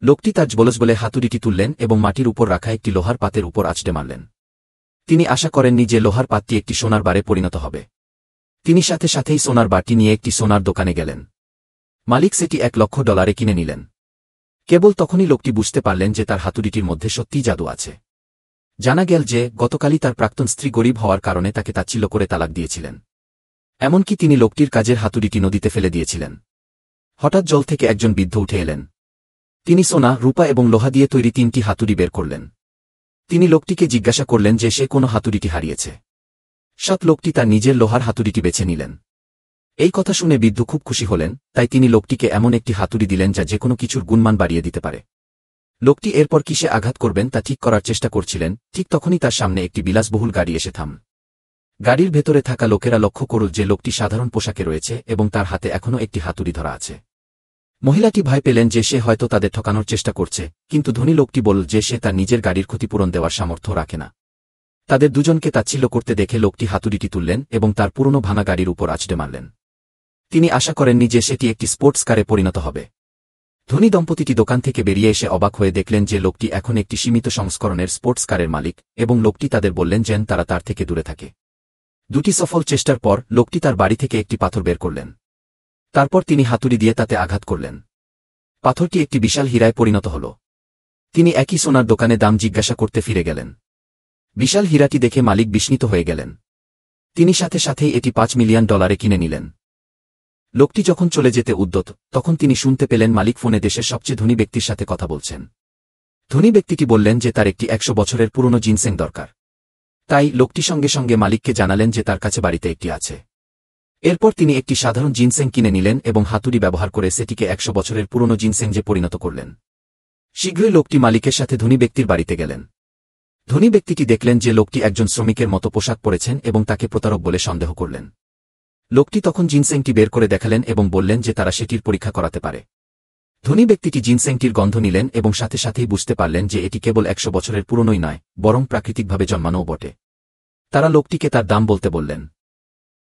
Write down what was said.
লোকটি তার বলজ বলে হাতুড়িটি তুললেন এবং মাটির উপর রাখা একটি লোহার পাতের উপর আছড়ে মারলেন। তিনি আশা করেননি যে লোহার পাতটি একটি সোনার বারে পরিণত হবে। তিনি সাথে সাথেই সোনার বারটি নিয়ে একটি সোনার দোকানে গেলেন। মালিক সেটি $1,00,000 কিনে নিলেন। কেবল তখনই লোকটি বুঝতে পারলেন যে তার হাতুড়িটির মধ্যে সত্যিই জাদু আছে। জানা গেল যে গতকালই তার প্রাক্তন স্ত্রী গরিব হওয়ার কারণে তাকে তাচ্ছিল্য করে তালাক দিয়েছিলেন। এমনকি তিনি লোকটির কাজের হাতুড়িটি নদীতে ফেলে দিয়েছিলেন। হঠাৎ জল থেকে একজন বৃদ্ধ উঠে এলেন। তিনি সোনা, রূপা এবং লোহা দিয়ে তৈরি 3টি হাতুড়ি বের করলেন। তিনি লোকটিকে জিজ্ঞাসা করলেন যে সে কোন হাতুড়িটি হারিয়েছে। সৎ লোকটি তার নিজের লোহার হাতুড়িটি বেছে নিলেন। এই কথা শুনে বৃদ্ধ খুব খুশি হলেন, তাই তিনি লোকটিকে এমন একটি হাতুড়ি দিলেন যা যেকোনো কিছুর গুণমান বাড়িয়ে দিতে পারে। লোকটি এরপর কিসে আঘাত করবেন তা ঠিক করার চেষ্টা করছিলেন, ঠিক তখনই তার সামনে একটি বিলাসবহুল গাড়ি এসে থাম। গাড়ির ভেতরে থাকা লোকেরা লক্ষ্য করল যে লোকটি সাধারণ পোশাকে রয়েছে এবং তার হাতে এখনও একটি হাতুড়ি ধরা আছে। মহিলাটি ভয় পেলেন যে সে হয়তো তাদের ঠকানোর চেষ্টা করছে, কিন্তু ধনী লোকটি বলল যে সে তার নিজের গাড়ির ক্ষতিপূরণ দেওয়ার সামর্থ্য রাখে না। তাদের দুজনকে তাচ্ছিল্য করতে দেখে লোকটি হাতুড়িটি তুললেন এবং তার পুরনো ভাঙা গাড়ির উপর আছড়ে মারলেন। তিনি আশা করেননি যে সেটি একটি স্পোর্টস কারে পরিণত হবে। ধনী দম্পতিটি দোকান থেকে বেরিয়ে এসে অবাক হয়ে দেখলেন যে লোকটি এখন একটি সীমিত সংস্করণের স্পোর্টস কারের মালিক, এবং লোকটি তাদের বললেন যেন তারা তার থেকে দূরে থাকে। 2টি সফল চেষ্টার পর লোকটি তার বাড়ি থেকে একটি পাথর বের করলেন। তারপর তিনি হাতুড়ি দিয়ে তাতে আঘাত করলেন। পাথরটি একটি বিশাল হীরায় পরিণত হল। তিনি একই সোনার দোকানে দাম জিজ্ঞাসা করতে ফিরে গেলেন। বিশাল হীরাটি দেখে মালিক বিস্মিত হয়ে গেলেন। তিনি সাথে সাথেই এটি $5 মিলিয়ন কিনে নিলেন। লোকটি যখন চলে যেতে উদ্যত, তখন তিনি শুনতে পেলেন মালিক ফোনে দেশের সবচেয়ে ধনী ব্যক্তির সাথে কথা বলছেন। ধনী ব্যক্তিটি বললেন যে তার একটি 100 বছরের পুরনো জিনসেং দরকার। তাই লোকটি সঙ্গে সঙ্গে মালিককে জানালেন যে তার কাছে বাড়িতে একটি আছে। এরপর তিনি একটি সাধারণ জিনসেং কিনে নিলেন এবং হাতুড়ি ব্যবহার করে সেটিকে 100 বছরের পুরনো জিনসেংজে পরিণত করলেন। শীঘ্রই লোকটি মালিকের সাথে ধনী ব্যক্তির বাড়িতে গেলেন। ধনী ব্যক্তিটি দেখলেন যে লোকটি একজন শ্রমিকের মতো পোশাক পরেছেন এবং তাকে প্রতারক বলে সন্দেহ করলেন। লোকটি তখন জিনসেংটি বের করে দেখালেন এবং বললেন যে তারা সেটির পরীক্ষা করাতে পারে। ধনী ব্যক্তিটি জিনসেংটির গন্ধ নিলেন এবং সাথে সাথেই বুঝতে পারলেন যে এটি কেবল 100 বছরের পুরনোই নয়, বরং প্রাকৃতিকভাবে জন্মানোও বটে। তারা লোকটিকে তার দাম বলতে বললেন।